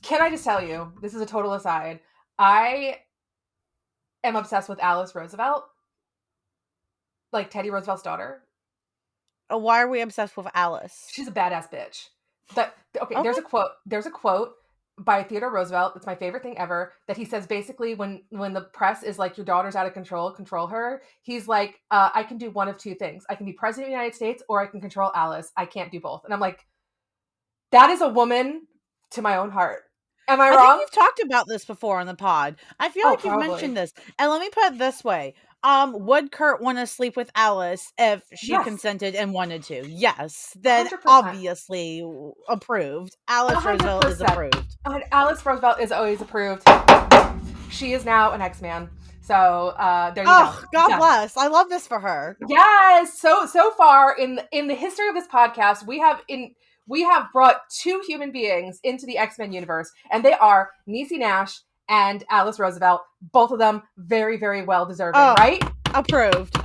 Can I just tell you, this is a total aside, I am obsessed with Alice Roosevelt, like Teddy Roosevelt's daughter. Why are we obsessed with Alice? She's a badass bitch. Okay. Okay. There's a quote by Theodore Roosevelt. It's my favorite thing ever. That he says basically when the press is like, your daughter's out of control her. He's like, I can do one of two things. I can be president of the United States, or I can control Alice. I can't do both. And I'm like, that is a woman to my own heart. Am I wrong? I think you've talked about this before on the pod. I feel like you've mentioned this. And let me put it this way. Would Kurt want to sleep with Alice if she consented and wanted to? Yes. Then 100%. Obviously approved. Alice 100%. Roosevelt is approved. Alice Roosevelt is always approved. She is now an X-Man. So there you go. God bless. I love this for her. Yes. So far in the history of this podcast, we have brought two human beings into the X-Men universe, and they are Niecy Nash and Alice Roosevelt. Both of them very, very well deserving, right? Approved.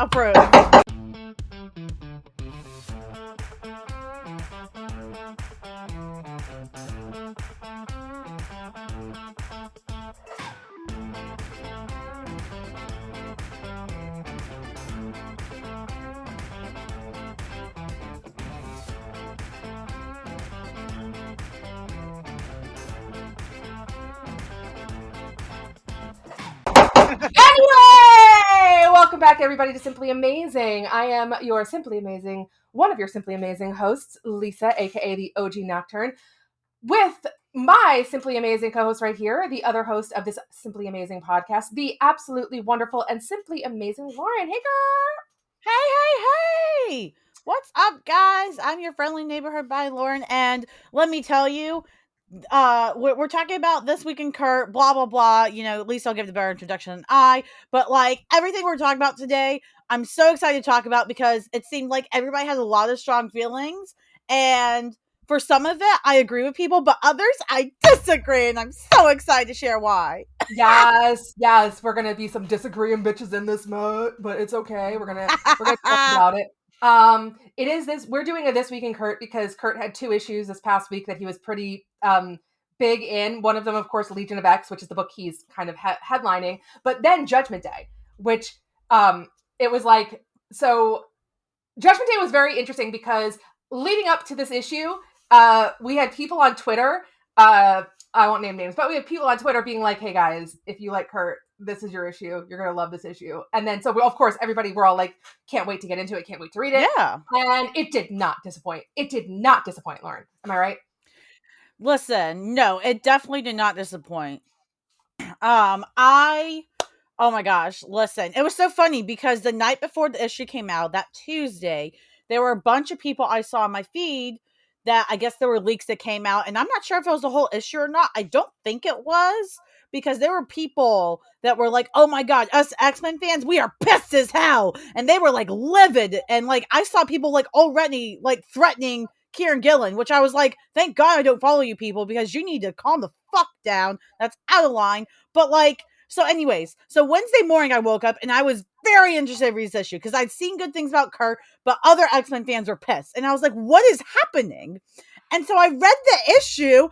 Anyway, welcome back everybody to Simply Amazing. I am your Simply Amazing, one of your Simply Amazing hosts, Lisa, aka the OG Nocturne, with my Simply Amazing co-host right here, the other host of this Simply Amazing podcast, the absolutely wonderful and simply amazing Lauren. Hey girl! Hey! What's up, guys? I'm your friendly neighborhood by Lauren, and let me tell you, we're talking about This Week in Kurt, blah blah blah. You know, at least I'll give the better introduction than I. But like everything we're talking about today, I'm so excited to talk about because it seemed like everybody has a lot of strong feelings, and for some of it, I agree with people, but others I disagree, and I'm so excited to share why. Yes, we're gonna be some disagreeing bitches in this mode, but it's okay. We're gonna talk about it. We're doing a This Week in Kurt because Kurt had two issues this past week that he was pretty big in. One of them, of course, Legion of X, which is the book he's kind of headlining, but then Judgment Day, which it was like, so Judgment Day was very interesting because leading up to this issue, we had people on Twitter, I won't name names, but we had people on Twitter being like, hey guys, if you like Kurt, this is your issue. You're going to love this issue. And then, so of course, we're all like, can't wait to get into it. Can't wait to read it. Yeah. And it did not disappoint. It did not disappoint, Lauren. Am I right? Listen, no, it definitely did not disappoint. Oh my gosh, listen, it was so funny because the night before the issue came out, that Tuesday, there were a bunch of people I saw on my feed that I guess there were leaks that came out, and I'm not sure if it was the whole issue or not. I don't think it was, because there were people that were like, oh my god, us X-Men fans, we are pissed as hell, and they were like livid, and like I saw people like already like threatening Kieran Gillen, which I was like, thank god I don't follow you people, because you need to calm the fuck down. That's out of line. But like, so anyways, so Wednesday morning I woke up and I was very interested in this issue because I'd seen good things about Kurt, but other X-Men fans were pissed. And I was like, what is happening? And so I read the issue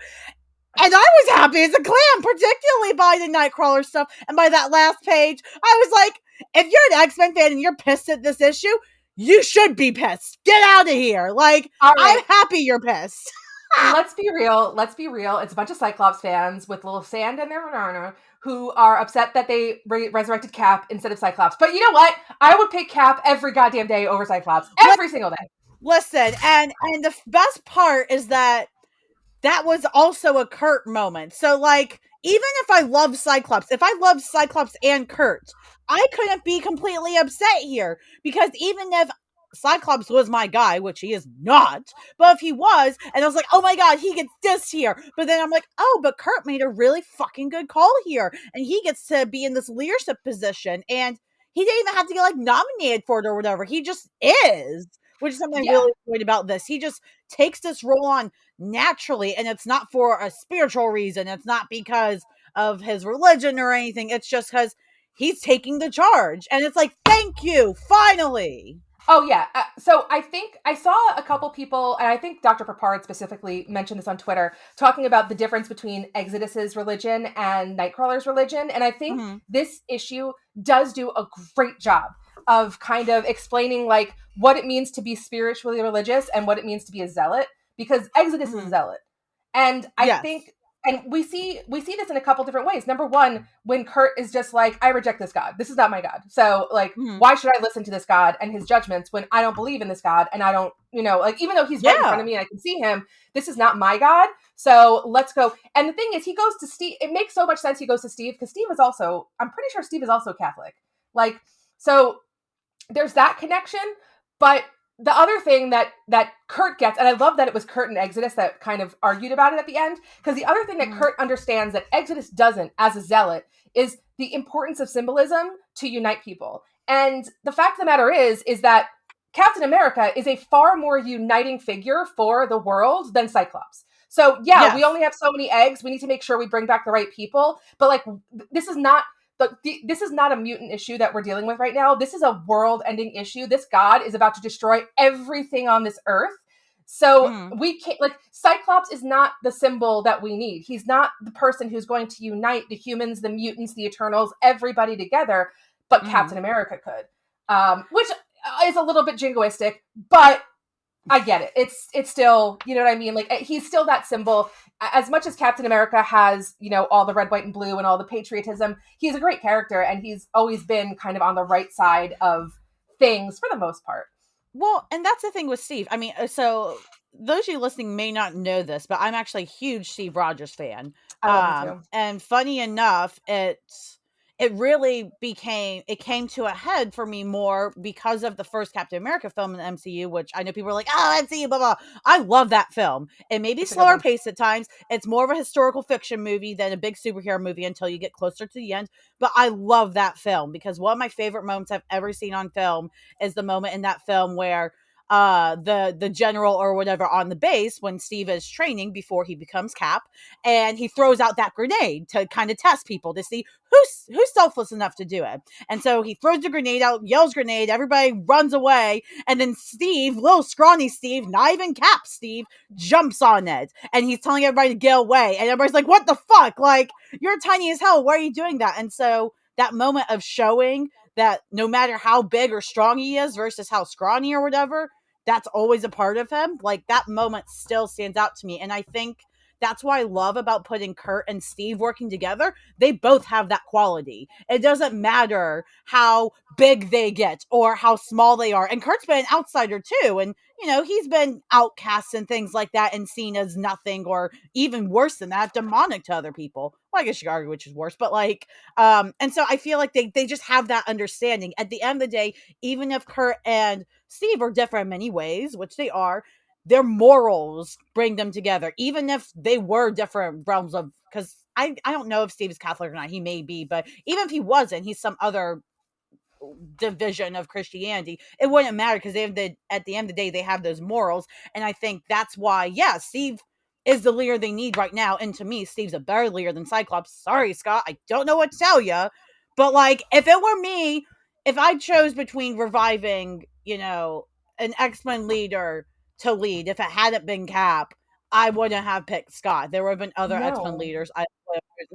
and I was happy as a clam, particularly by the Nightcrawler stuff. And by that last page, I was like, if you're an X-Men fan and you're pissed at this issue, you should be pissed. Get out of here. Like, right. I'm happy you're pissed. Let's be real. It's a bunch of Cyclops fans with little sand in their banana who are upset that they resurrected Cap instead of Cyclops. But you know what? I would pick Cap every goddamn day over Cyclops. Every single day. Listen, and the best part is that was also a Kurt moment. So, like, even if I love Cyclops and Kurt, I couldn't be completely upset here, because even if Cyclops was my guy, which he is not, but if he was, and I was like, oh my god, he gets dissed here, but then I'm like, oh, but Kurt made a really fucking good call here, and he gets to be in this leadership position, and he didn't even have to get like nominated for it or whatever. He just is, which is something I really enjoyed about this. He just takes this role on naturally, and it's not for a spiritual reason. It's not because of his religion or anything. It's just because he's taking the charge, and it's like, thank you, finally. Oh yeah. So I think I saw a couple people, and I think Dr. Papard specifically mentioned this on Twitter, talking about the difference between Exodus's religion and Nightcrawler's religion, and I think Mm-hmm. this issue does do a great job of kind of explaining like what it means to be spiritually religious and what it means to be a zealot, because Exodus is a Mm-hmm. zealot, and I Yes. think. And we see this in a couple different ways. Number one, when Kurt is just like, I reject this God. This is not my God. So like, Mm-hmm. why should I listen to this God and his judgments when I don't believe in this God and I don't, like, even though he's right in front of Yeah. me and I can see him, this is not my God. So let's go. And the thing is, he goes to Steve. It makes so much sense he goes to Steve because Steve is also, I'm pretty sure Steve is also Catholic. Like, so there's that connection. But the other thing that Kurt gets, and I love that it was Kurt and Exodus that kind of argued about it at the end, because the other thing that Mm-hmm. Kurt understands that Exodus doesn't as a zealot is the importance of symbolism to unite people. And the fact of the matter is that Captain America is a far more uniting figure for the world than Cyclops. So yeah, we Yes. only have so many eggs. We need to make sure we bring back the right people. But like, this is not this is not a mutant issue that we're dealing with right now. This is a world-ending issue. This God is about to destroy everything on this earth. So Mm-hmm. we can't, like, Cyclops is not the symbol that we need. He's not the person who's going to unite the humans, the mutants, the Eternals, everybody together. But Mm-hmm. Captain America could, which is a little bit jingoistic, but I get it. It's still, you know what I mean? Like, he's still that symbol. As much as Captain America has, all the red, white, and blue and all the patriotism, he's a great character, and he's always been kind of on the right side of things for the most part. Well, and that's the thing with Steve. I mean, so those of you listening may not know this, but I'm actually a huge Steve Rogers fan. I love him too. And funny enough, it came to a head for me more because of the first Captain America film in the MCU, which I know people are like, oh, MCU, blah blah. I love that film. It may be It's a good slower one. paced at times. It's more of a historical fiction movie than a big superhero movie until you get closer to the end. But I love that film because one of my favorite moments I've ever seen on film is the moment in that film where the general or whatever on the base when Steve is training before he becomes Cap, and he throws out that grenade to kind of test people to see who's selfless enough to do it. And so he throws the grenade out, yells grenade, everybody runs away, and then Steve, little scrawny Steve, not even Cap Steve, jumps on it, and he's telling everybody to get away, and everybody's like, what the fuck, like, you're tiny as hell, why are you doing that? And so that moment of showing that no matter how big or strong he is versus how scrawny or whatever, that's always a part of him. Like, that moment still stands out to me. And I think that's what I love about putting Kurt and Steve working together. They both have that quality. It doesn't matter how big they get or how small they are. And Kurt's been an outsider too. And, he's been outcast and things like that and seen as nothing, or even worse than that, demonic to other people. Well, I guess you could argue which is worse, but like, and so I feel like they just have that understanding. At the end of the day, even if Kurt and Steve are different in many ways, which they are, their morals bring them together, even if they were different realms of, because I don't know if Steve is Catholic or not. He may be, but even if he wasn't, he's some other division of Christianity. It wouldn't matter because at the end of the day, they have those morals. And I think that's why, yeah, Steve is the leader they need right now. And to me, Steve's a better leader than Cyclops. Sorry, Scott. I don't know what to tell you. But like, if it were me, if I chose between reviving, an X-Men leader to lead, if it hadn't been Cap, I wouldn't have picked Scott. There would have been other X-Men No. leaders.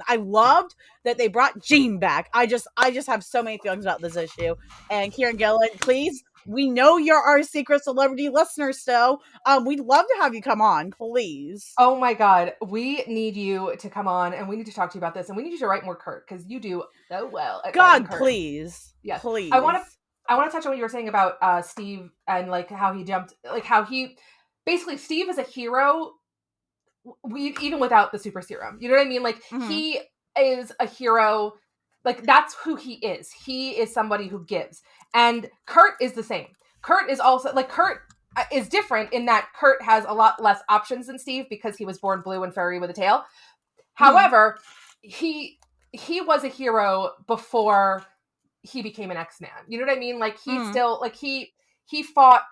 I loved that they brought Jean back. I just have so many feelings about this issue. And Kieran Gillen, please, we know you're our secret celebrity listener still. We'd love to have you come on, please. Oh my God, we need you to come on, and we need to talk to you about this, and we need you to write more Kurt because you do so well at writing God, Kurt. please. Yes, I want Please. to. I want to touch on what you were saying about Steve and like how he jumped, like how he basically Steve is a hero. We even without the super serum, you know what I mean? Like Mm-hmm. he is a hero. Like that's who he is. He is somebody who gives, and Kurt is the same. Kurt is also like Kurt is different in that Kurt has a lot less options than Steve because he was born blue and furry with a tail. Mm-hmm. However, he was a hero before he became an X-Man. You know what I mean? Like he Mm-hmm. still like he fought,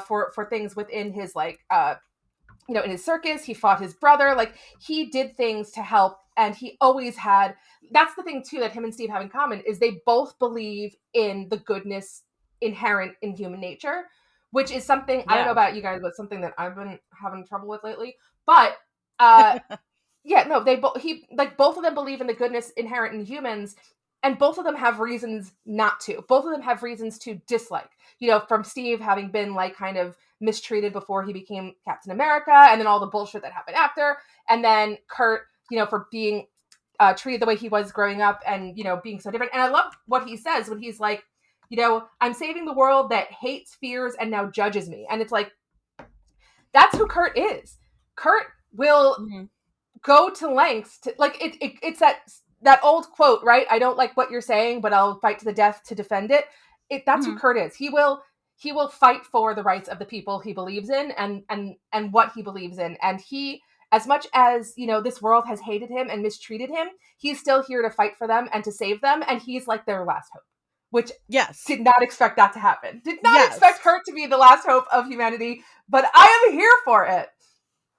for things within his like in his circus, he fought his brother, like he did things to help, and he always had. That's the thing too that him and Steve have in common is they both believe in the goodness inherent in human nature, which is something, I don't know about you guys, but something that I've been having trouble with lately. But yeah, no, both of them believe in the goodness inherent in humans, and both of them have reasons not to. Both of them have reasons to dislike. From Steve having been like kind of mistreated before he became Captain America, and then all the bullshit that happened after, and then Kurt, for being treated the way he was growing up, and being so different. And I love what he says when he's like, I'm saving the world that hates, fears, and now judges me. And it's like, that's who Kurt is. Kurt will go to lengths to, like, it's that old quote, right? I don't like what you're saying, but I'll fight to the death to defend it. That's who Kurt is. He will fight for the rights of the people he believes in, and what he believes in. And he, as much as, this world has hated him and mistreated him, he's still here to fight for them and to save them. And he's like their last hope, which did not expect that to happen. Did not expect Kurt to be the last hope of humanity, but I am here for it.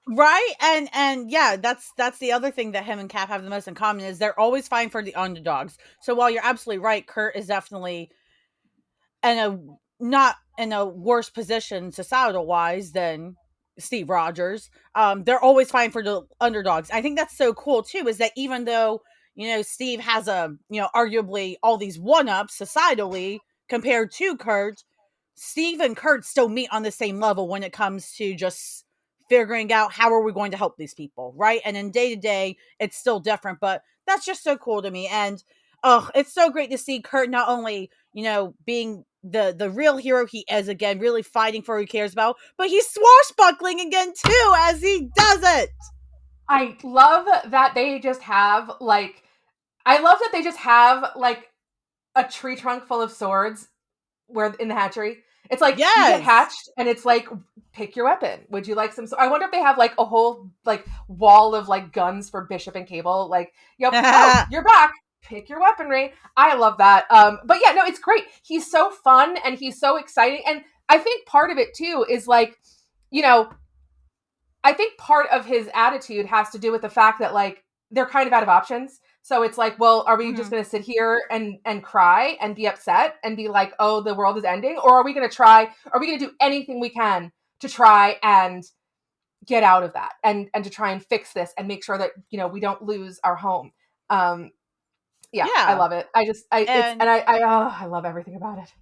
Right. And yeah, that's the other thing that him and Cap have the most in common, is they're always fighting for the underdogs. So while you're absolutely right, Kurt is definitely not in a worse position societal wise than Steve Rogers. They're always fighting for the underdogs. I think that's so cool too, is that even though, Steve has arguably all these one-ups societally compared to Kurt, Steve and Kurt still meet on the same level when it comes to just figuring out how are we going to help these people, right? And in day-to-day, it's still different, but that's just so cool to me. And it's so great to see Kurt not only, being the real hero he is again, really fighting for what he cares about, but he's swashbuckling again too as he does it. I love that they just have like a tree trunk full of swords where in the hatchery. It's like, you get hatched, and it's like, pick your weapon. Would you like some? I wonder if they have like a whole like wall of like guns for Bishop and Cable. Like, you're back. Pick your weaponry. I love that. But yeah, no, it's great. He's so fun and he's so exciting. And I think part of it too is like, I think part of his attitude has to do with the fact that like they're kind of out of options. So it's like, well, are we just going to sit here and cry and be upset and be like, oh, the world is ending? Or are we going to do anything we can to try and get out of that and to try and fix this and make sure that, we don't lose our home. Yeah, I love it. I love everything about it.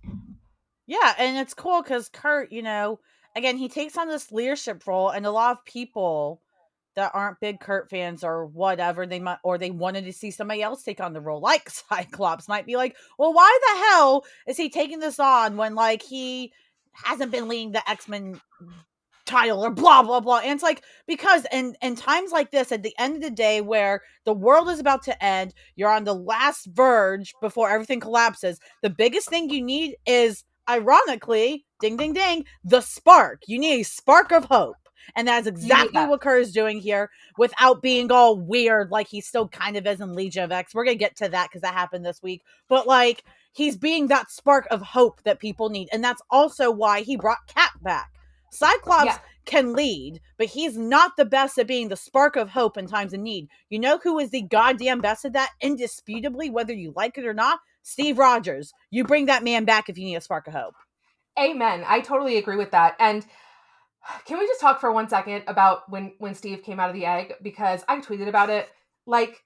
Yeah. And it's cool because Kurt, again, he takes on this leadership role, and a lot of people that aren't big Kurt fans or whatever, they wanted to see somebody else take on the role, like Cyclops, might be like, well, why the hell is he taking this on when like he hasn't been leading the X-Men title or blah blah blah? And it's like, because in times like this, at the end of the day, where the world is about to end, you're on the last verge before everything collapses, the biggest thing you need is, ironically, ding ding ding, the spark. You need a spark of hope. And that's exactly what Kurt is doing here, without being all weird like he still kind of is in Legion of X. We're going to get to that because that happened this week. But like, he's being that spark of hope that people need. And that's also why he brought Cap back. Cyclops can lead, but he's not the best at being the spark of hope in times of need. You know who is the goddamn best at that? Indisputably, whether you like it or not? Steve Rogers. You bring that man back if you need a spark of hope. Amen. I totally agree with that. And can we just talk for 1 second about when Steve came out of the egg? Because I tweeted about it. Like,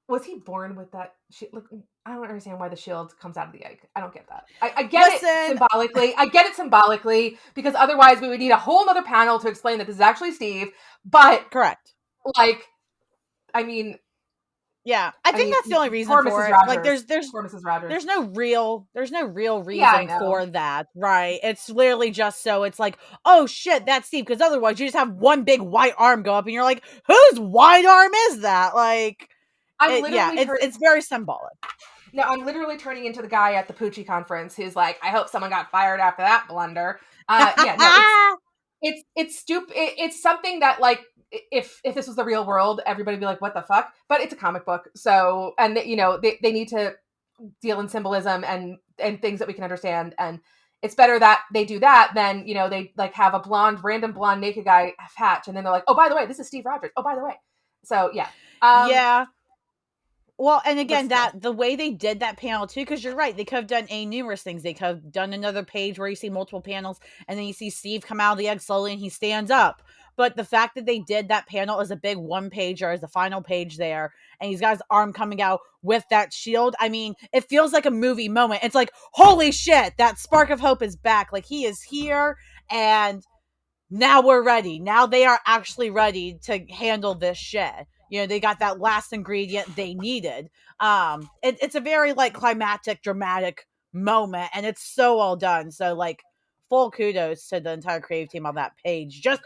was he born with that? Look, I don't understand why the shield comes out of the egg. I don't get that. I get it symbolically. I get it symbolically, because otherwise we would need a whole other panel to explain that this is actually Steve. But correct. Like, I mean, yeah, I think that's the only reason for it. Rogers. Like, there's no real reason for that, right? It's literally just so it's like, oh shit, that's Steve. Because otherwise, you just have one big white arm go up, and you're like, whose white arm is that? Like, it's very symbolic. No, I'm literally turning into the guy at the Poochie conference who's like, I hope someone got fired after that blunder. It's stupid. It's something that, like, if this was the real world, everybody would be like, what the fuck? But it's a comic book. So, and they need to deal in symbolism and things that we can understand. And it's better that they do that than, they like have a random blonde naked guy hatch. And then they're like, oh, by the way, this is Steve Rogers. Oh, by the way. So yeah. Yeah. Well, and again, still. that the way they did that panel too, because you're right, they could have done numerous things. They could have done another page where you see multiple panels, and then you see Steve come out of the egg slowly, and he stands up. But the fact that they did that panel as a big one pager, as the final page there, and he's got his arm coming out with that shield. I mean, it feels like a movie moment. It's like, holy shit, that spark of hope is back. Like, he is here, and now we're ready. Now they are actually ready to handle this shit. You know, they got that last ingredient they needed. It's a very like climactic, dramatic moment, and it's so well done. So like, full kudos to the entire creative team on that page. Just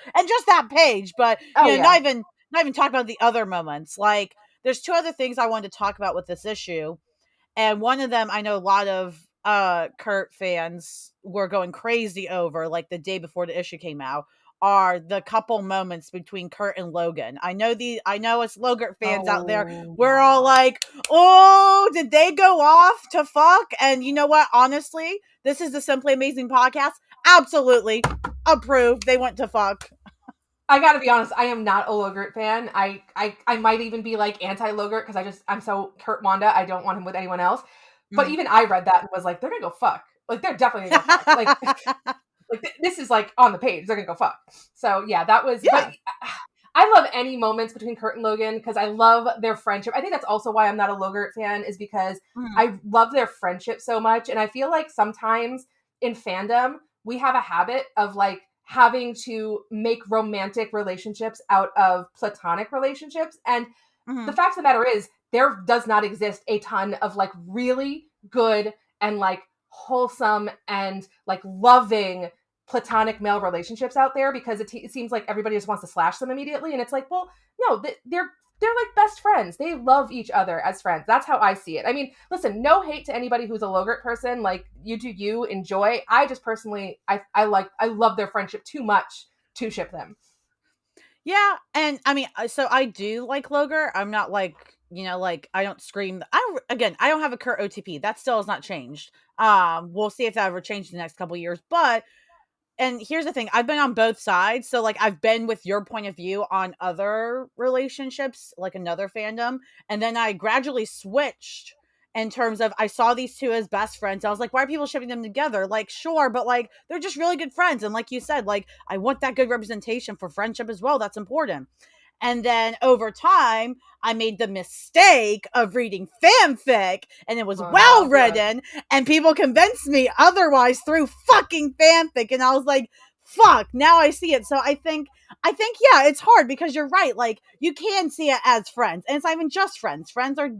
that page, but not even talk about the other moments. Like, there's two other things I wanted to talk about with this issue. And one of them, I know a lot of Kurt fans were going crazy over, like the day before the issue came out, are the couple moments between Kurt and Logan. I know us Logurt fans out there, we're all like, oh, did they go off to fuck? And you know what? Honestly, this is the Simply Amazing podcast. Absolutely approved. They went to fuck. I gotta be honest, I am not a Logurt fan. I might even be like anti-Logurt because I'm so Kurt Wanda. I don't want him with anyone else. But even I read that and was like, they're gonna go fuck. Like, they're definitely gonna go fuck. Like this is like on the page. They're gonna go fuck. So yeah, that was. Yeah. But I love any moments between Kurt and Logan because I love their friendship. I think that's also why I'm not a Logurt fan, is because I love their friendship so much, and I feel like sometimes in fandom we have a habit of like having to make romantic relationships out of platonic relationships. And the fact of the matter is, there does not exist a ton of like really good and like wholesome and like loving platonic male relationships out there, because it seems like everybody just wants to slash them immediately. And it's like, well, no, they're like best friends. They love each other as friends. That's how I see it. I mean, listen, no hate to anybody who's a Logurt person. Like, you do you, enjoy. I just personally, I love their friendship too much to ship them. Yeah, and I mean, so I do like Logurt. I'm not like, like, I don't scream. I don't have a Kurt OTP. That still has not changed. We'll see if that ever changes in the next couple of years. But, and here's the thing, I've been on both sides. So like, I've been with your point of view on other relationships, like another fandom. And then I gradually switched in terms of, I saw these two as best friends. I was like, why are people shipping them together? Like, sure, but like, they're just really good friends. And like you said, like, I want that good representation for friendship as well. That's important. And then over time, I made the mistake of reading fanfic, and it was well written, and people convinced me otherwise through fucking fanfic. And I was like, fuck, now I see it. So I think, yeah, it's hard because you're right. Like, you can see it as friends, and it's not even just friends. Friends are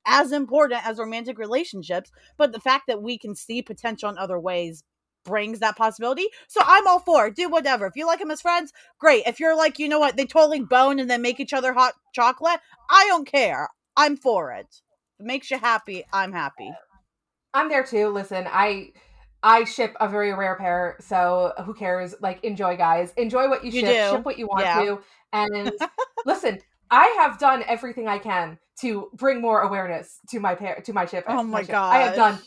as important as romantic relationships, but the fact that we can see potential in other ways brings that possibility. So I'm all for it. Do whatever. If you like them as friends, great. If you're like, you know what, they totally bone and then make each other hot chocolate, I don't care. I'm for it. If it makes you happy, I'm happy. I'm there too. Listen, I ship a very rare pair, so who cares? Like, enjoy, guys. Enjoy what you ship. Ship what you want to. And listen, I have done everything I can to bring more awareness to my ship. Oh my god! I have done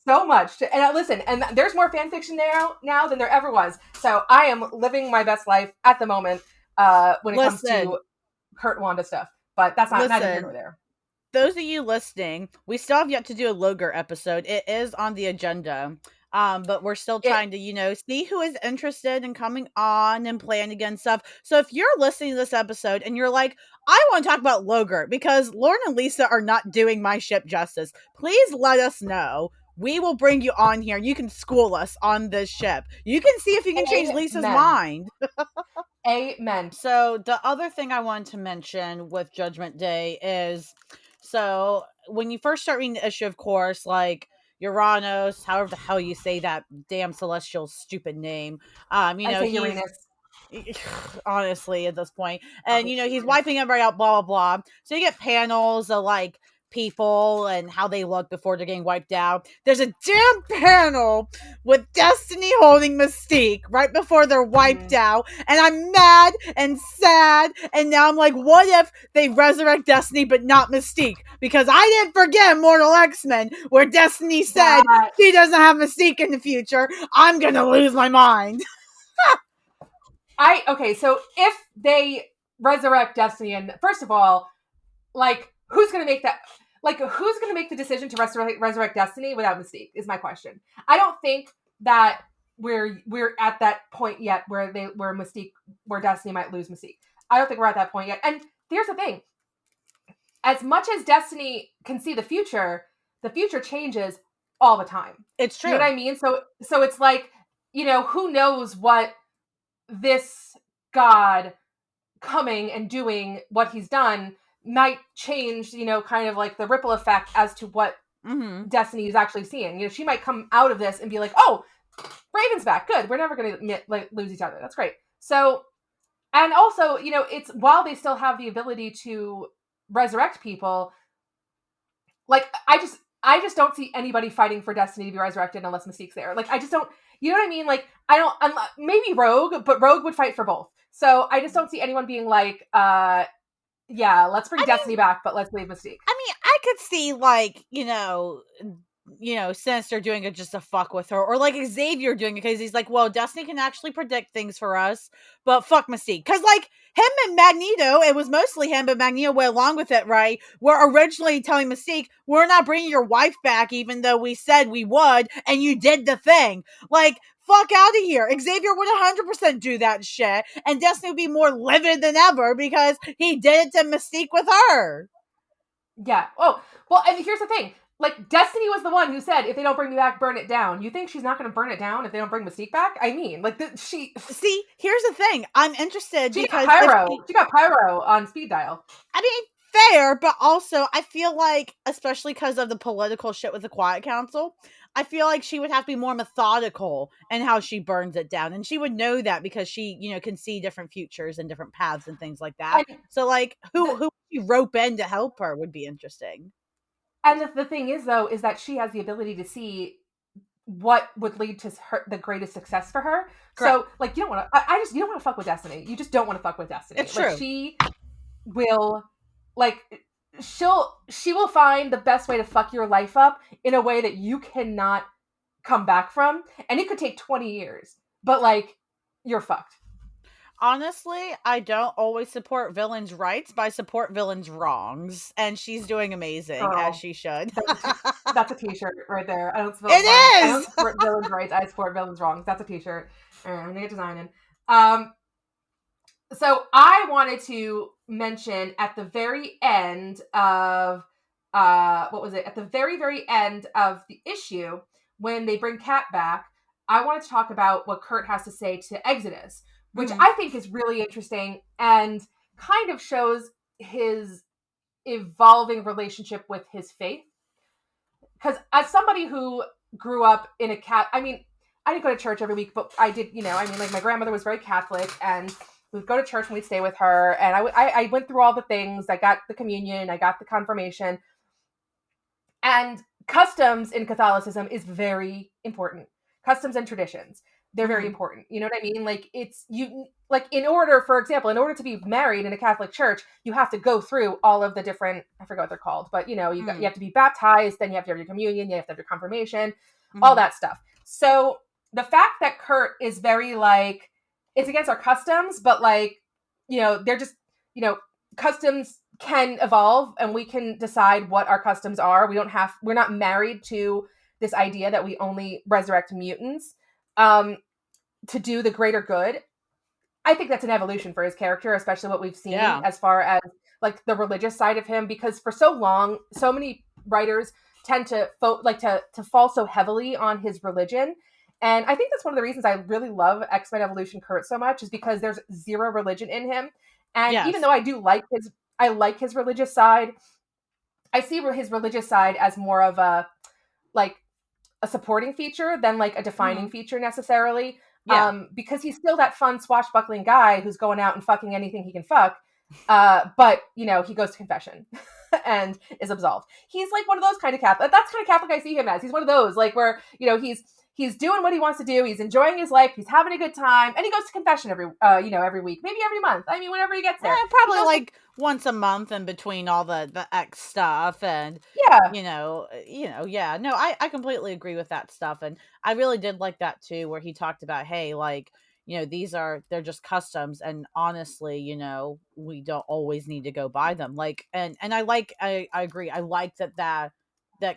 so much. And listen, and there's more fan fiction now than there ever was. So I am living my best life at the moment when it comes to Kurt Wanda stuff. But that's not neither here nor there. Those of you listening, we still have yet to do a Logurt episode. It is on the agenda. But we're still trying to, see who is interested in coming on and playing against stuff. So if you're listening to this episode and you're like, I want to talk about Logurt because Lauren and Lisa are not doing my ship justice, please let us know. We will bring you on here. You can school us on this ship. You can see if you can change Lisa's mind. Amen. So the other thing I wanted to mention with Judgment Day is, so when you first start reading the issue, of course, like, Uranus, however the hell you say that damn celestial stupid name. I say Uranus. Honestly, at this point. And, he's wiping everybody out, blah, blah, blah. So you get panels of, like, people and how they look before they're getting wiped out. There's a damn panel with Destiny holding Mystique right before they're wiped out. And I'm mad and sad. And now I'm like, what if they resurrect Destiny but not Mystique? Because I didn't forget Immortal X-Men where Destiny said she doesn't have Mystique in the future. I'm gonna lose my mind. So if they resurrect Destiny, and first of all, like, who's gonna make that? like, who's going to make the decision to resurrect Destiny without Mystique is my question. I don't think that we're at that point yet where Destiny might lose Mystique. I don't think we're at that point yet. And here's the thing. As much as Destiny can see the future changes all the time. It's true. You know what I mean? So it's like, you know, who knows what this god coming and doing what he's done might change, you know, kind of like the ripple effect as to what Destiny is actually seeing. You know, she might come out of this and be like, oh, Raven's back. Good. We're never going to lose each other. That's great. So, and also, you know, it's while they still have the ability to resurrect people, like, I just don't see anybody fighting for Destiny to be resurrected unless Mystique's there. Like, I just don't, you know what I mean? Like, I don't, maybe Rogue, but Rogue would fight for both. So I just don't see anyone being like, yeah, let's bring Destiny back, but let's leave Mystique. I mean, I could see, like, you know, Sinister doing it just to fuck with her, or like Xavier doing it because he's like, well, Destiny can actually predict things for us, but fuck Mystique. Because, like, him and Magneto, it was mostly him, but Magneto went along with it, right? We're originally telling Mystique, we're not bringing your wife back, even though we said we would, and you did the thing. Like, fuck out of here. Xavier would 100% do that shit, and Destiny would be more livid than ever because he did it to Mystique with her. Yeah. Oh, well, and here's the thing. Like, Destiny was the one who said, if they don't bring me back, burn it down. You think she's not going to burn it down if they don't bring Mystique back? I mean, like, See, here's the thing. I'm interested because... She got Pyro on speed dial. I mean, fair, but also, I feel like, especially because of the political shit with the Quiet Council, I feel like she would have to be more methodical in how she burns it down. And she would know that because she, you know, can see different futures and different paths and things like that. And so, like, who would you rope in to help her would be interesting. And the thing is, though, is that she has the ability to see what would lead to the greatest success for her. Correct. So, like, you don't want to, you don't want to fuck with Destiny. You just don't want to fuck with Destiny. It's like, true. She will, like, she will find the best way to fuck your life up in a way that you cannot come back from. And it could take 20 years, but, like, you're fucked. Honestly, I don't always support villains' rights, but I support villains' wrongs. And she's doing amazing, as she should. That's a t-shirt right there. I don't support I don't support villains' rights. I support villains' wrongs. That's a t-shirt. I'm going to get designing. So I wanted to mention at the very end of, what was it? At the very, very end of the issue, when they bring Kat back, I wanted to talk about what Kurt has to say to Exodus, which I think is really interesting and kind of shows his evolving relationship with his faith. Because as somebody who grew up in I mean, I didn't go to church every week, but I did, you know, I mean, like, my grandmother was very Catholic, and we'd go to church and we'd stay with her, and I went through all the things. I got the communion, I got the confirmation, and customs in Catholicism is very important. Customs and traditions. They're very important. You know what I mean? Like, in order to be married in a Catholic church, you have to go through all of the different, I forgot what they're called, but, you know, you have to be baptized, then you have to have your communion, you have to have your confirmation, all that stuff. So the fact that Kurt is very, like, it's against our customs, but, like, you know, they're just, you know, customs can evolve and we can decide what our customs are. We're not married to this idea that we only resurrect mutants to do the greater good. I think that's an evolution for his character, especially what we've seen as far as, like, the religious side of him, because for so long, so many writers tend to fall so heavily on his religion. And I think that's one of the reasons I really love X-Men Evolution Kurt so much, is because there's zero religion in him. And even though I like his religious side, I see his religious side as more of a supporting feature than, like, a defining feature necessarily. Because he's still that fun swashbuckling guy who's going out and fucking anything he can fuck. But, you know, he goes to confession and is absolved. He's, like, one of those kind of Catholic. That's kind of Catholic I see him as. He's one of those, like, where, you know, he's doing what he wants to do. He's enjoying his life. He's having a good time. And he goes to confession every week, maybe every month. I mean, whenever he gets there. Probably like once a month in between all the X stuff. And, you know, yeah. No, I completely agree with that stuff. And I really did like that too, where he talked about, hey, like, they're just customs, and honestly, we don't always need to go by them. Like, and I agree. I like that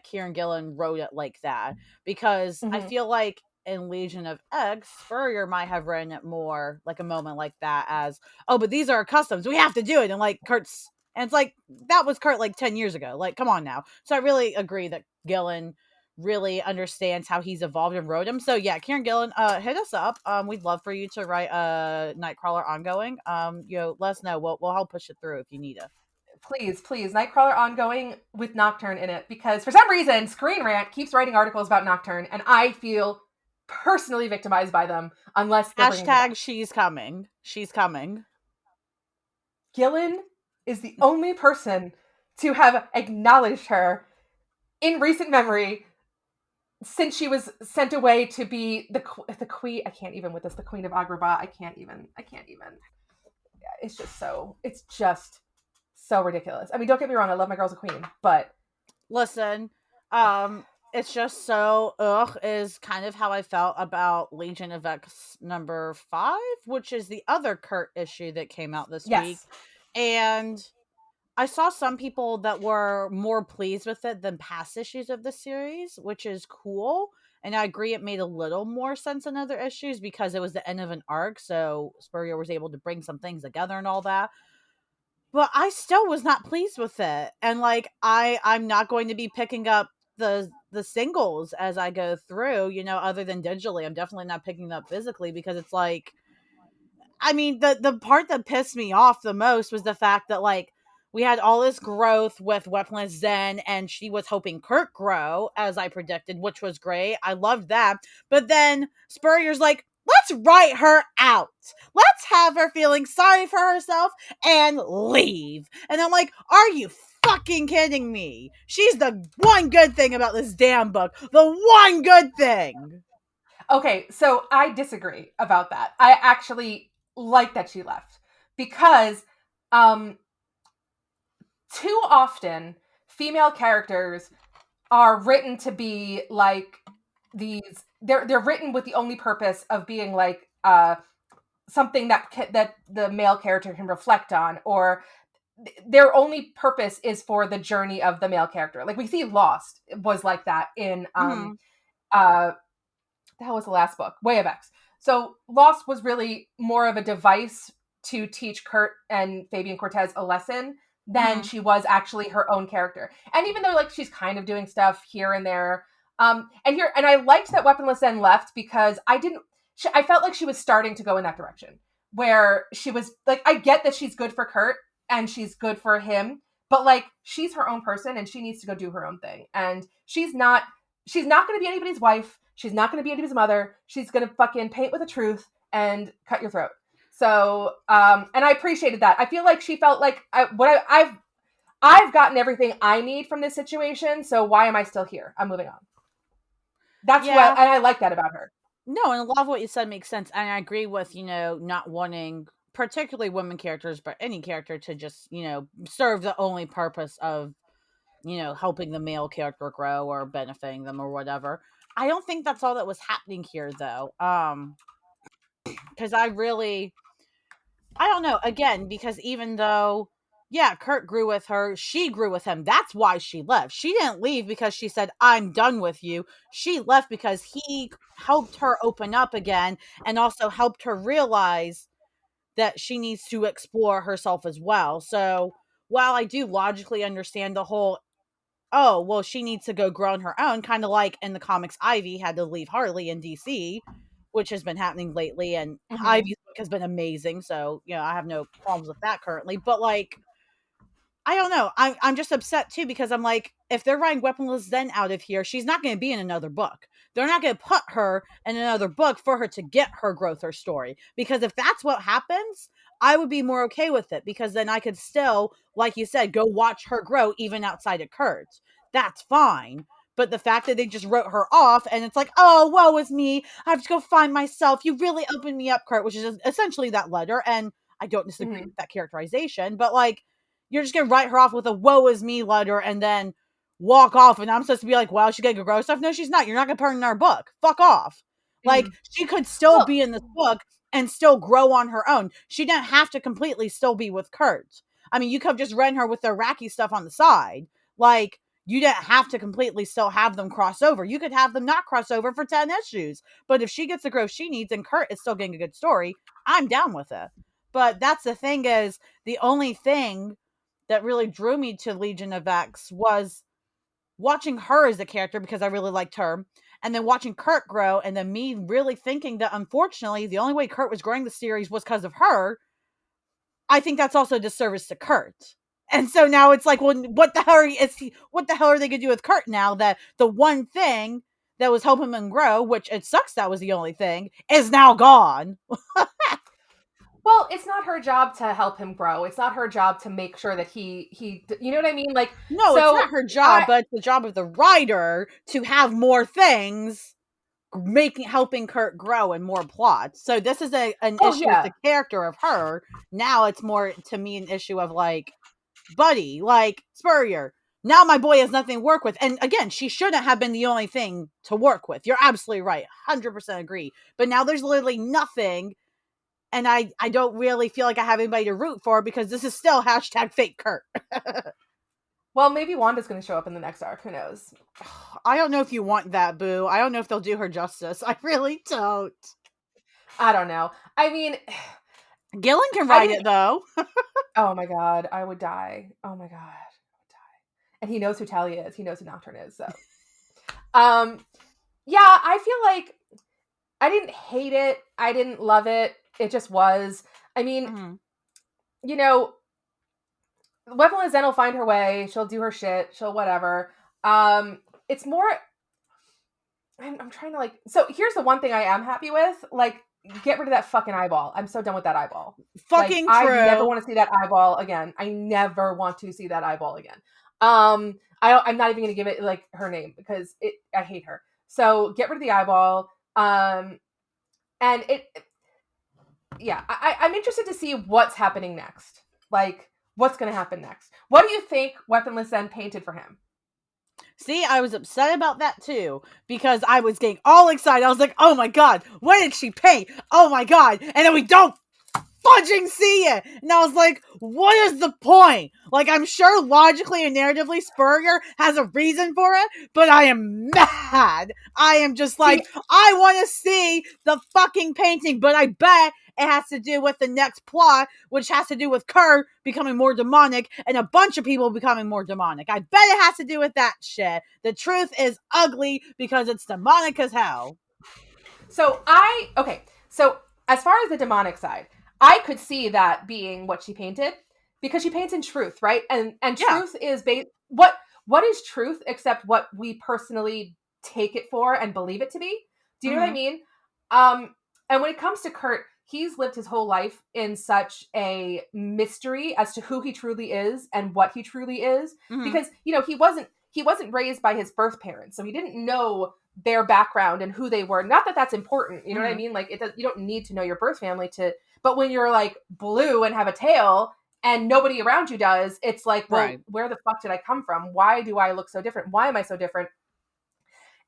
Kieran Gillen wrote it like that, because I Mhm. feel like in Legion of X, Spurrier might have written it more like a moment like that as, oh, but these are our customs, we have to do it. And like Kurt's, and it's like, that was Kurt like 10 years ago. Like, come on now. So I really agree that Gillen really understands how he's evolved and wrote him. So yeah, Kieran Gillen, hit us up. We'd love for you to write a Nightcrawler ongoing. Let us know. We'll help push it through if you need it. Please, please, Nightcrawler ongoing with Nocturne in it, because for some reason Screen Rant keeps writing articles about Nocturne, and I feel personally victimized by them unless they're bringing her Hashtag back. she's coming. She's coming. Gillen is the only person to have acknowledged her in recent memory since she was sent away to be the queen. I can't even with this. The Queen of Agrabah. I can't even. It's just so ridiculous. I mean, don't get me wrong. I love my girl's a queen, but Listen, it's just so is kind of how I felt about Legion of X #5, which is the other Kurt issue that came out this week. yes. And I saw some people that were more pleased with it than past issues of the series, which is cool. And I agree, it made a little more sense in other issues because it was the end of an arc, so Spurrier was able to bring some things together and all that. But I still was not pleased with it. And like, I'm not going to be picking up the singles as I go through, other than digitally. I'm definitely not picking them up physically, because it's like, I mean, the part that pissed me off the most was the fact that, like, we had all this growth with Weaponless Zen, and she was hoping Kurt grow, as I predicted, which was great. I loved that. But then Spurrier's like, let's write her out. Let's have her feeling sorry for herself and leave. And I'm like, are you fucking kidding me? She's the one good thing about this damn book. The one good thing. Okay, so I disagree about that. I actually like that she left because um too often female characters are written to be like these they're written with the only purpose of being like something that the male character can reflect on, or their only purpose is for the journey of the male character. Like we see Lost was like that in uh the hell was the last book? Way of X. So Lost was really more of a device to teach Kurt and Fabian Cortez a lesson than Mm-hmm. she was actually her own character. And even though like she's kind of doing stuff here and there, and I liked that Weaponless Zen left because I felt like she was starting to go in that direction where she was like, I get that she's good for Kurt and she's good for him, but like she's her own person and she needs to go do her own thing. And she's not going to be anybody's wife. She's not going to be anybody's mother. She's going to fucking paint with the truth and cut your throat. So, and I appreciated that. I feel like she felt like I've gotten everything I need from this situation. So why am I still here? I'm moving on. That's Yeah. what, and I like that about her. No, and a lot of what you said makes sense. And I agree with, not wanting particularly women characters, but any character to just, serve the only purpose of, helping the male character grow or benefiting them or whatever. I don't think that's all that was happening here though. Because I don't know, again, because even though, yeah, Kurt grew with her, she grew with him. That's why she left. She didn't leave because she said, I'm done with you. She left because he helped her open up again and also helped her realize that she needs to explore herself as well. So while I do logically understand the whole, oh, well, she needs to go grow on her own, kind of like in the comics, Ivy had to leave Harley in DC, which has been happening lately, and Mm-hmm. Ivy's book has been amazing, so I have no problems with that currently. But like, I don't know, I'm just upset too, because I'm like, if they're writing Weaponless Zen out of here, she's not going to be in another book. They're not going to put her in another book for her to get her growth or story, because if that's what happens, I would be more okay with it, because then I could still, like you said, go watch her grow even outside of Kurt. That's fine. But the fact that they just wrote her off and it's like, oh, woe is me. I have to go find myself. You really opened me up, Kurt, which is essentially that letter. And I don't disagree Mm-hmm. with that characterization, but like, you're just going to write her off with a woe is me letter and then walk off. And I'm supposed to be like, wow, she's going to grow stuff. No, she's not. You're not going to put her in our book. Fuck off. Like, Mm-hmm. she could still Well, be in this book, and still grow on her own. She didn't have to completely still be with Kurt. I mean, you could have just read her with their Iraqi stuff on the side. Like, you didn't have to completely still have them cross over. You could have them not cross over for 10 issues. But if she gets the growth she needs and Kurt is still getting a good story, I'm down with it. But that's the thing, is the only thing that really drew me to Legion of X was watching her as a character, because I really liked her, and then watching Kurt grow, and then me really thinking that unfortunately the only way Kurt was growing the series was because of her. I think that's also a disservice to Kurt. And so now it's like, well, what the hell are they gonna do with Kurt now that the one thing that was helping him grow, which it sucks that was the only thing, is now gone? Well, it's not her job to help him grow. It's not her job to make sure that he you know what I mean? Like, no, so it's not her job, but it's the job of the writer to have more things helping Kurt grow and more plots. So this is an issue with the character of her. Now it's more to me an issue of like Buddy, like Spurrier. Now my boy has nothing to work with. And again, she shouldn't have been the only thing to work with. You're absolutely right. 100% agree. But now there's literally nothing. And I don't really feel like I have anybody to root for, because this is still hashtag fake Kurt. Well, maybe Wanda's going to show up in the next arc. Who knows? I don't know if you want that, Boo. I don't know if they'll do her justice. I really don't. I don't know. I mean, Gillen can write it, though. Oh my god, I would die. Oh my god, I would die. And he knows who Talia is. He knows who Nocturne is. So, yeah, I feel like I didn't hate it. I didn't love it. It just was. I mean, you know, Weaponless Zen will find her way. She'll do her shit. She'll whatever. It's more. I'm trying to like. So here's the one thing I am happy with. Like, get rid of that fucking eyeball. I'm so done with that eyeball. Fucking like, true. I never want to see that eyeball again. I never want to see that eyeball again. I'm not even going to give it like her name, because I hate her. So get rid of the eyeball. And yeah, I'm interested to see what's happening next. Like, what's going to happen next? What do you think Weaponless Zen painted for him? See, I was upset about that too, because I was getting all excited. I was like, oh my god, what did she paint? Oh my god. And then we don't fudging see it. And I was like, what is the point? Like, I'm sure logically and narratively Spurrier has a reason for it, but I am mad. I am just like, I want to see the fucking painting, but I bet it has to do with the next plot, which has to do with Kurt becoming more demonic and a bunch of people becoming more demonic. I bet it has to do with that shit. The truth is ugly because it's demonic as hell. So as far as the demonic side, I could see that being what she painted, because she paints in truth, right? And truth is what is truth except what we personally take it for and believe it to be? Do you know what I mean? And when it comes to Kurt, he's lived his whole life in such a mystery as to who he truly is and what he truly is, because he wasn't raised by his birth parents, so he didn't know their background and who they were. Not that that's important, you know what I mean? Like, you don't need to know your birth family to. But when you're like blue and have a tail and nobody around you does, it's like, well, where the fuck did I come from? Why do I look so different? Why am I so different?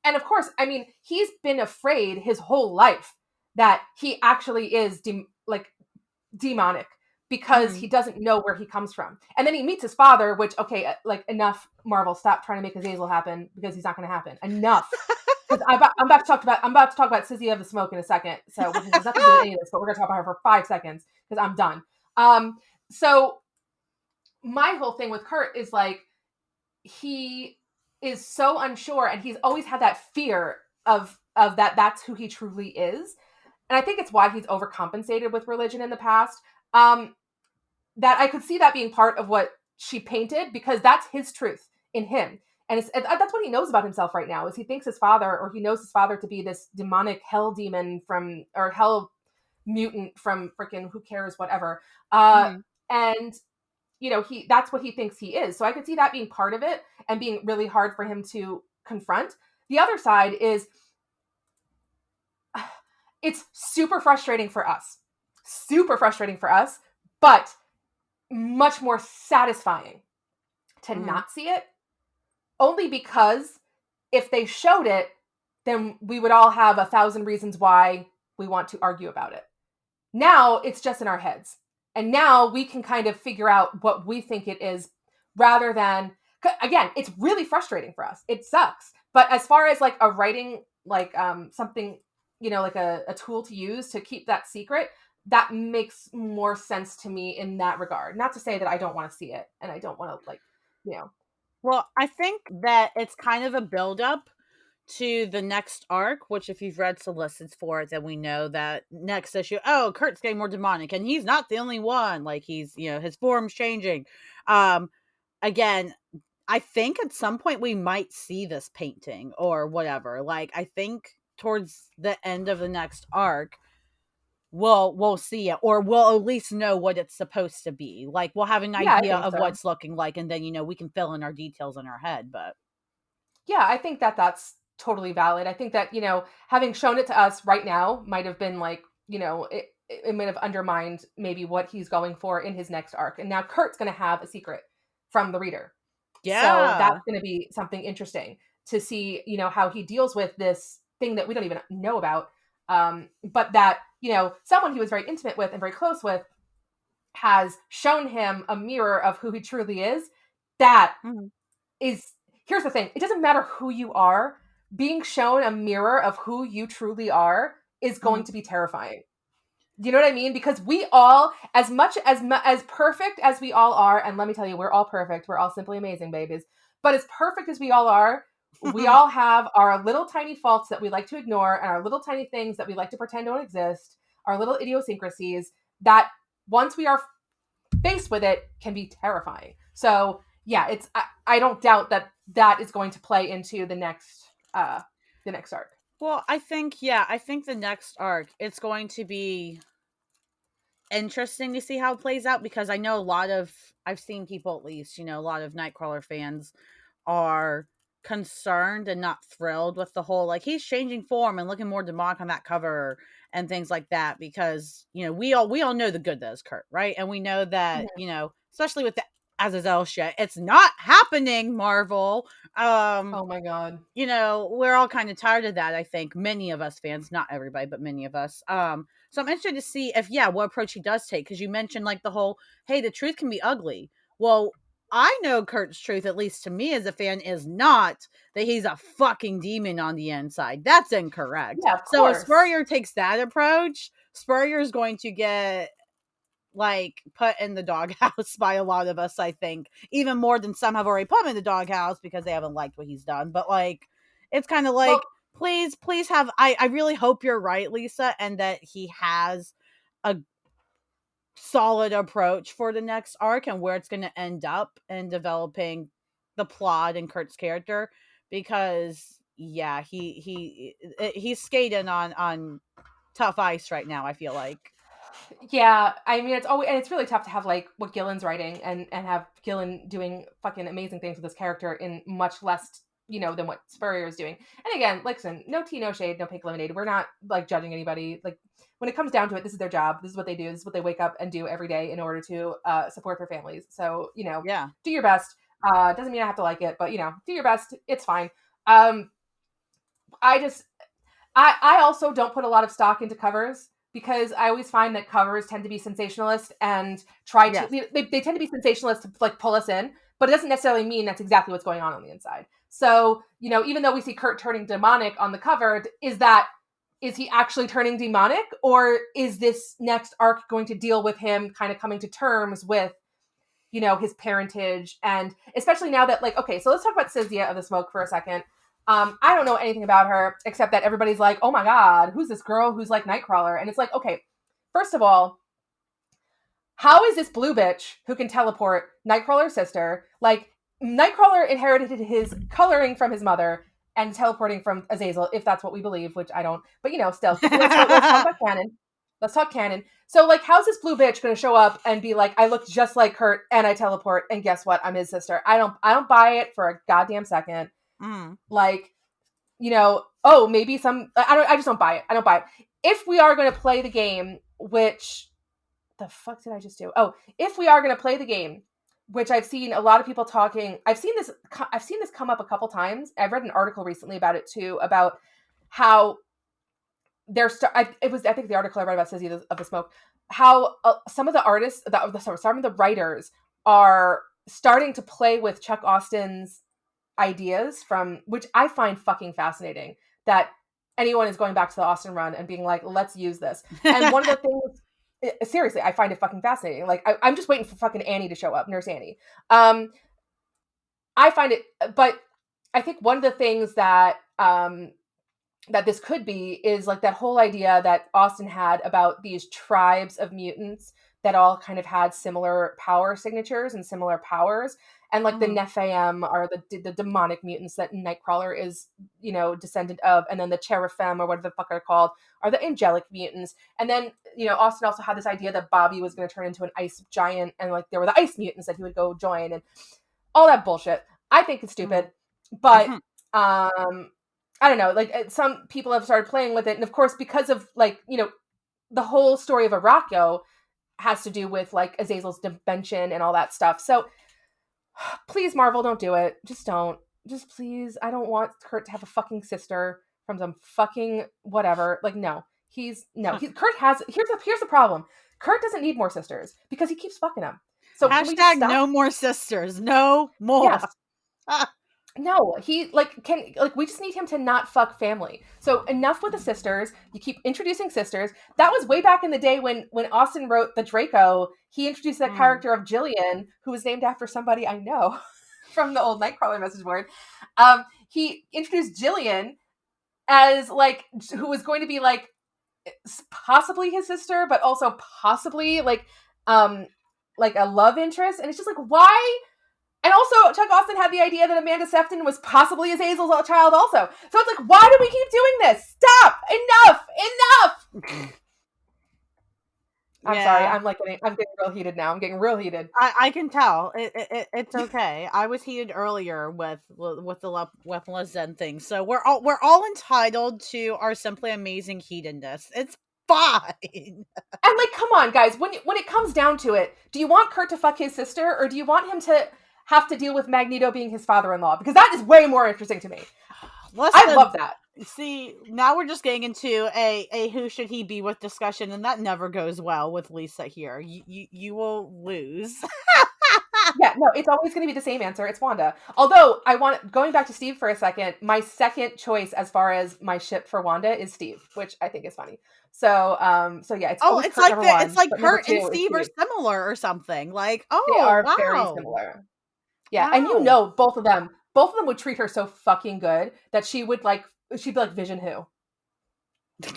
And of course, I mean, he's been afraid his whole life that he actually is demonic, because he doesn't know where he comes from. And then he meets his father, which, okay, like, enough, Marvel, stop trying to make Azazel happen, because he's not going to happen. Enough. Because I'm about to talk about Sissy of the Smoke in a second, so which has nothing to do with any of this, but we're going to talk about her for 5 seconds, because I'm done. So my whole thing with Kurt is like, he is so unsure, and he's always had that fear of that's who he truly is. And I think it's why he's overcompensated with religion in the past. That I could see that being part of what she painted, because that's his truth in him. And that's what he knows about himself right now, is he thinks his father, or he knows his father to be this demonic hell demon or hell mutant from freaking who cares, whatever. And, that's what he thinks he is. So I could see that being part of it and being really hard for him to confront. The other side is, it's super frustrating for us, but much more satisfying to not see it. Only because if they showed it, then we would all have 1,000 reasons why we want to argue about it. Now it's just in our heads. And now we can kind of figure out what we think it is rather than, again, it's really frustrating for us. It sucks. But as far as like a writing, like something, like a tool to use to keep that secret, that makes more sense to me in that regard. Not to say that I don't want to see it and I don't want to Well, I think that it's kind of a buildup to the next arc, which if you've read solicits for it, then we know that next issue, oh, Kurt's getting more demonic, and he's not the only one. Like he's, his form's changing. Again, I think at some point we might see this painting or whatever. Like I think towards the end of the next arc, we'll see it, or we'll at least know what it's supposed to be. Like we'll have an idea of so. what it's looking like, and then we can fill in our details in our head. But yeah, I think that that's totally valid. I think that, having shown it to us right now might have been like, it might have undermined maybe what he's going for in his next arc. And now Kurt's going to have a secret from the reader. yeah, So that's going to be something interesting to see, how he deals with this thing that we don't even know about. But that, someone he was very intimate with and very close with has shown him a mirror of who he truly is. That is, here's the thing. It doesn't matter who you are. Being shown a mirror of who you truly are is going to be terrifying. Do you know what I mean? Because we all, as much as perfect as we all are, and let me tell you, we're all perfect. We're all simply amazing babies. But as perfect as we all are, we all have our little tiny faults that we like to ignore and our little tiny things that we like to pretend don't exist, our little idiosyncrasies that once we are faced with it can be terrifying. So yeah, I don't doubt that is going to play into the next arc. Well, I think the next arc, it's going to be interesting to see how it plays out, because I know I've seen people, at least, a lot of Nightcrawler fans are concerned and not thrilled with the whole, like, he's changing form and looking more demonic on that cover and things like that, because, we all know the good that is Kurt, right? And we know that, especially with the Azazel shit, it's not happening, Marvel. Oh my god. We're all kind of tired of that, I think. Many of us fans, not everybody, but many of us. So I'm interested to see if, what approach he does take, because you mentioned like the whole, hey, the truth can be ugly. Well, I know Kurt's truth, at least to me as a fan, is not that he's a fucking demon on the inside. That's incorrect. Yeah, of so course. if Spurrier takes that approach, Spurrier is going to get like put in the doghouse by a lot of us, I think, even more than some have already put him in the doghouse because they haven't liked what he's done. But like, it's kind of like, please have, I really hope you're right, Lisa, and that he has a solid approach for the next arc and where it's going to end up in developing the plot and Kurt's character, because he's skating on tough ice right now, I feel like. Yeah, I mean, it's really tough to have like what Gillen's writing and have Gillen doing fucking amazing things with this character in much less, than what Spurrier is doing. And again, listen, no tea, no shade, no pink lemonade. We're not like judging anybody. Like when it comes down to it, this is their job. This is what they do. This is what they wake up and do every day in order to support their families. So, do your best. Doesn't mean I have to like it, but do your best. It's fine. I also don't put a lot of stock into covers, because I always find that covers tend to be sensationalist and they tend to be sensationalist to like pull us in, but it doesn't necessarily mean that's exactly what's going on the inside. So, even though we see Kurt turning demonic on the cover, is he actually turning demonic, or is this next arc going to deal with him kind of coming to terms with, his parentage? And especially now that, like, okay, so let's talk about Cynthia of the Smoke for a second. I don't know anything about her except that everybody's like, oh my god, who's this girl who's like Nightcrawler? And it's like, okay, first of all, how is this blue bitch who can teleport Nightcrawler's sister? Like, Nightcrawler inherited his coloring from his mother and teleporting from Azazel, if that's what we believe, which I don't. But, still, let's talk about canon. Let's talk canon. So, like, how's this blue bitch going to show up and be like, I look just like Kurt and I teleport, and guess what? I'm his sister. I don't buy it for a goddamn second. Like, maybe I just don't buy it. I don't buy it. If we are going to play the game, which the fuck did I just do? Oh, if we are going to play the game, which I've seen a lot of people talking, I've seen this come up a couple times. I've read an article recently about it too, about how I think the article I read about City of the Smoke, how some of the artists, some of the writers are starting to play with Chuck Austen's ideas from, which I find fucking fascinating, that anyone is going back to the Austen run and being like, let's use this. And one of the things, seriously, I find it fucking fascinating. Like, I'm just waiting for fucking Annie to show up, Nurse Annie. I find it, but I think one of the things that that this could be is like that whole idea that Austen had about these tribes of mutants that all kind of had similar power signatures and similar powers. And like the Nephilim are the demonic mutants that Nightcrawler is, descendant of. And then the Cherubim, or whatever the fuck they're called, are the angelic mutants. And then, Austen also had this idea that Bobby was going to turn into an ice giant, and like there were the ice mutants that he would go join, and all that bullshit. I think it's stupid, but I don't know. Like, some people have started playing with it, and of course, because of like, the whole story of Arakko has to do with like Azazel's dimension and all that stuff. So please, Marvel, don't do it. Just don't. Just please. I don't want Kurt to have a fucking sister from some fucking whatever. Like, no. Kurt has, here's the problem. Kurt doesn't need more sisters because he keeps fucking them. So hashtag no more sisters. No more. Yes. No, we just need him to not fuck family. So enough with the sisters. You keep introducing sisters. That was way back in the day when Austen wrote the Draco. He introduced that character of Jillian, who was named after somebody I know from the old Nightcrawler message board. He introduced Jillian as like, who was going to be like possibly his sister, but also possibly like a love interest. And it's just like, why? And also, Chuck Austen had the idea that Amanda Sefton was possibly Azazel's child also. So it's like, why do we keep doing this? Stop! Enough! I'm sorry. I'm getting real heated now. I'm getting real heated. I can tell. It's okay. I was heated earlier with the weaponless Zen thing. So we're all entitled to our simply amazing heatedness. It's fine. And like, come on, guys. When it comes down to it, do you want Kurt to fuck his sister, or do you want him to have to deal with Magneto being his father-in-law? Because that is way more interesting to me. I love that. See, now we're just getting into a who should he be with discussion, and that never goes well with Lisa here. You will lose. Yeah, no, it's always going to be the same answer. It's Wanda. Although going back to Steve for a second, my second choice as far as my ship for Wanda is Steve, which I think is funny. So yeah, it's Kurt, it's like Kurt and Steve are similar or something. Like, they are very similar. Yeah, wow. And both of them would treat her so fucking good that she'd be like Vision who. I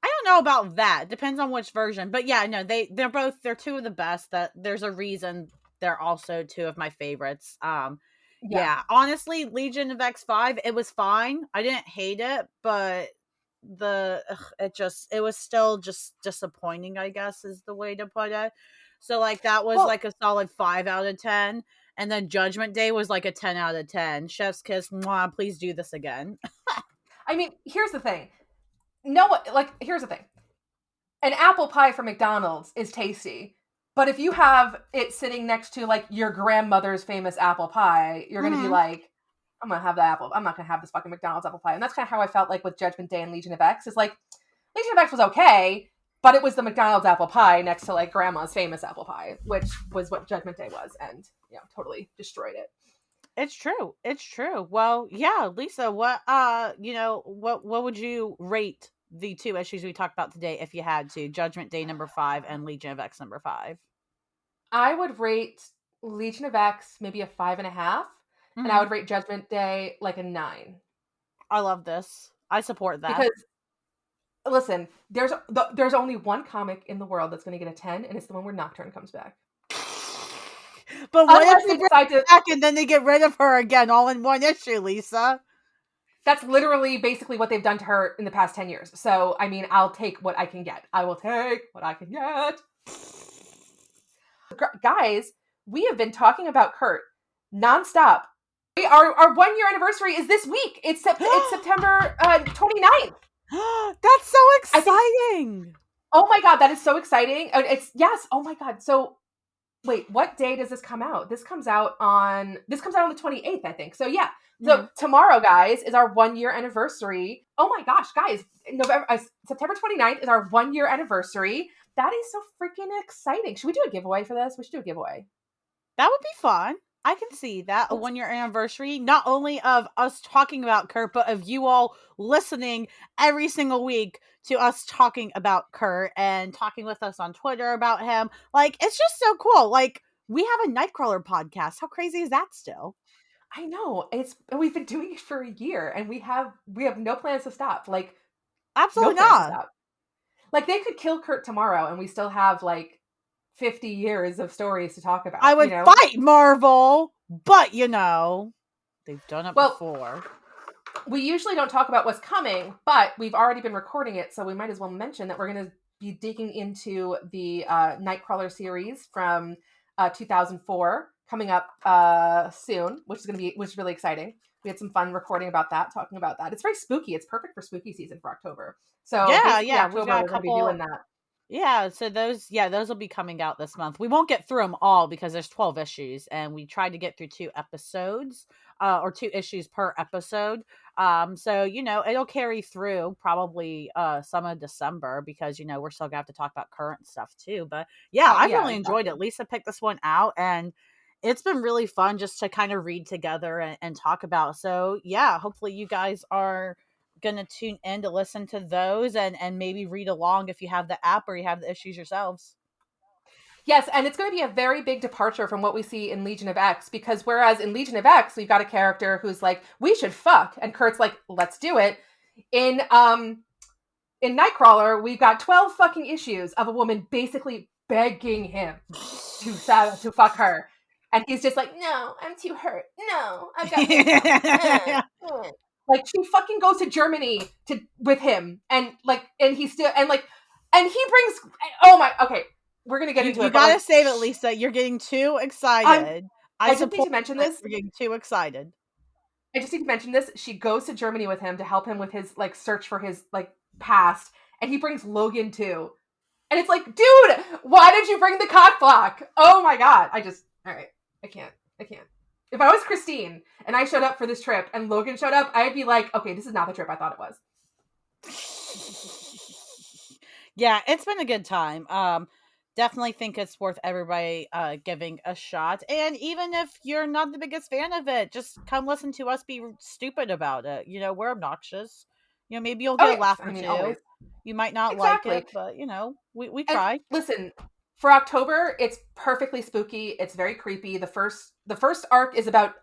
don't know about that. Depends on which version. But yeah, no, they're two of the best. That there's a reason they're also two of my favorites. Yeah, honestly, Legion of X5, it was fine. I didn't hate it, but it was still just disappointing, I guess is the way to put it. So like that was like a solid 5 out of 10. And then Judgment Day was like a 10 out of 10. Chef's kiss, mwah, please do this again. I mean, here's the thing. Here's the thing. An apple pie from McDonald's is tasty. But if you have it sitting next to like your grandmother's famous apple pie, you're going to be like, I'm going to have the apple. I'm not going to have this fucking McDonald's apple pie. And that's kind of how I felt like with Judgment Day and Legion of X. It's like, Legion of X was okay, but it was the McDonald's apple pie next to like grandma's famous apple pie, which was what Judgment Day was, and totally destroyed it. It's true. Well, yeah, Lisa, what would you rate the two issues we talked about today if you had to? Judgment Day number 5 and Legion of X number 5. I would rate Legion of X maybe a 5.5, and I would rate Judgment Day like a 9. I love this. I support that. Because listen, there's only one comic in the world that's going to get a 10, and it's the one where Nocturne comes back. But what if they decide to back and then they get rid of her again all in one issue, Lisa? That's literally basically what they've done to her in the past 10 years. So, I mean, I'll take what I can get. I will take what I can get. Guys, we have been talking about Kurt nonstop. Our 1 year anniversary is this week. It's September 29th. That's so exciting. Oh my God, that is so exciting. Oh my God. So wait, what day does this come out? This comes out on the 28th, I think. So yeah. So tomorrow, guys, is our 1-year anniversary. Oh my gosh, guys, September 29th is our 1-year anniversary. That is so freaking exciting. Should we do a giveaway for this? We should do a giveaway. That would be fun. I can see that. A 1-year anniversary, not only of us talking about Kurt, but of you all listening every single week to us talking about Kurt and talking with us on Twitter about him. Like, it's just so cool. Like, we have a Nightcrawler podcast. How crazy is that still? I know. We've been doing it for a year and we have no plans to stop. Like, absolutely no plans to not. stop. Like, they could kill Kurt tomorrow and we still have like 50 years of stories to talk about. I would fight Marvel, but they've done it before. We usually don't talk about what's coming, but we've already been recording it, so we might as well mention that we're going to be digging into the Nightcrawler series from 2004 coming up soon, which is really exciting. We had some fun recording about that, talking about that. It's very spooky. It's perfect for spooky season for October. So October, we're going to be doing that. Yeah, so those will be coming out this month. We won't get through them all because there's 12 issues, and we tried to get through 2 episodes, or 2 issues per episode. So it'll carry through probably some of December because we're still gonna have to talk about current stuff too. But I've really enjoyed it. Lisa picked this one out, and it's been really fun just to kind of read together and talk about. So hopefully you guys are gonna tune in to listen to those and maybe read along if you have the app or you have the issues yourselves. Yes, and it's going to be a very big departure from what we see in Legion of X, because whereas in Legion of X we've got a character who's like, we should fuck, and Kurt's like, let's do it. In Nightcrawler we've got 12 fucking issues of a woman basically begging him to fuck her, and he's just like, no, I'm too hurt, no, I've got like, she fucking goes to Germany with him, and he still, and he brings, okay, we're gonna get into it. You gotta save it, Lisa. You're getting too excited. I just need to mention this. You're getting too excited. I just need to mention this. She goes to Germany with him to help him with his search for his past, and he brings Logan too. And it's like, dude, why did you bring the cock block? Oh my god! All right, I can't. If I was Christine and I showed up for this trip and Logan showed up, I'd be like, okay, this is not the trip I thought it was. Yeah, it's been a good time. Definitely think it's worth everybody giving a shot. And even if you're not the biggest fan of it, just come listen to us be stupid about it. We're obnoxious. Maybe you'll get a laugh or two. Always. You might not like it, but we try. Listen, for October, it's perfectly spooky. It's very creepy. The first arc is about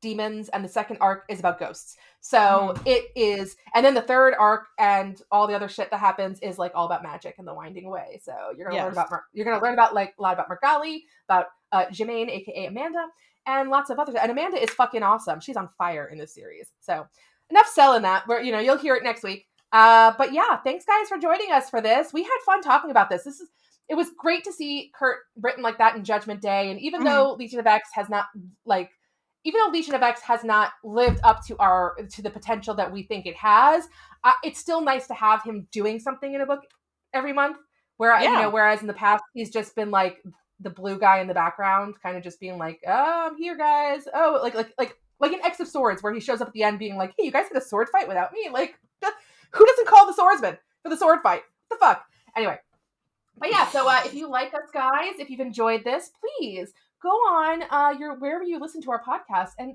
demons, and the second arc is about ghosts. So it is, and then the third arc and all the other shit that happens is all about magic and the winding way. So you're gonna learn about a lot about Mergali, about Jermaine, aka Amanda, and lots of others. And Amanda is fucking awesome. She's on fire in this series. So enough selling that. Where you'll hear it next week. But thanks guys for joining us for this. We had fun talking about this. It was great to see Kurt written like that in Judgment Day, and even though Legion of X has not lived up to the potential that we think it has, it's still nice to have him doing something in a book every month. Whereas in the past he's just been like the blue guy in the background, kind of just being like, "Oh, I'm here, guys." Oh, like in X of Swords, where he shows up at the end being like, "Hey, you guys had a sword fight without me?" Like, who doesn't call the swordsman for the sword fight? What the fuck? Anyway. But so if you like us, guys, if you've enjoyed this, please go on wherever you listen to our podcast and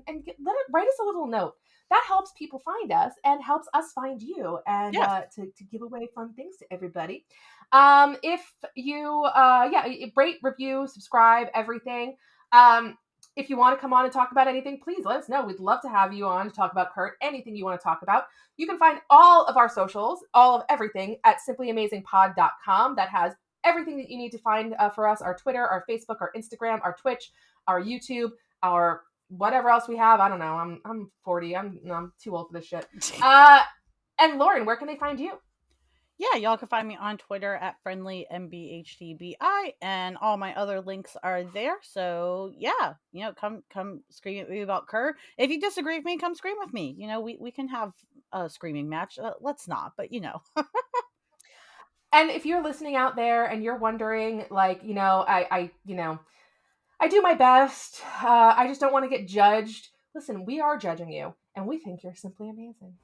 write us a little note. That helps people find us and helps us find you, and to give away fun things to everybody. If you rate, review, subscribe, everything. If you want to come on and talk about anything, please let us know. We'd love to have you on to talk about Kurt, anything you want to talk about. You can find all of our socials, all of everything at simplyamazingpod.com. That has everything that you need to find for us: our Twitter, our Facebook, our Instagram, our Twitch, our YouTube, our whatever else we have. I don't know. I'm 40. I'm too old for this shit. And Lauren, where can they find you? Yeah, y'all can find me on Twitter at friendlymBHTBI, and all my other links are there. So come scream at me about Kurt. If you disagree with me, come scream with me. We can have a screaming match. Let's not, but And if you're listening out there and you're wondering, I do my best. I just don't want to get judged. Listen, we are judging you, and we think you're simply amazing.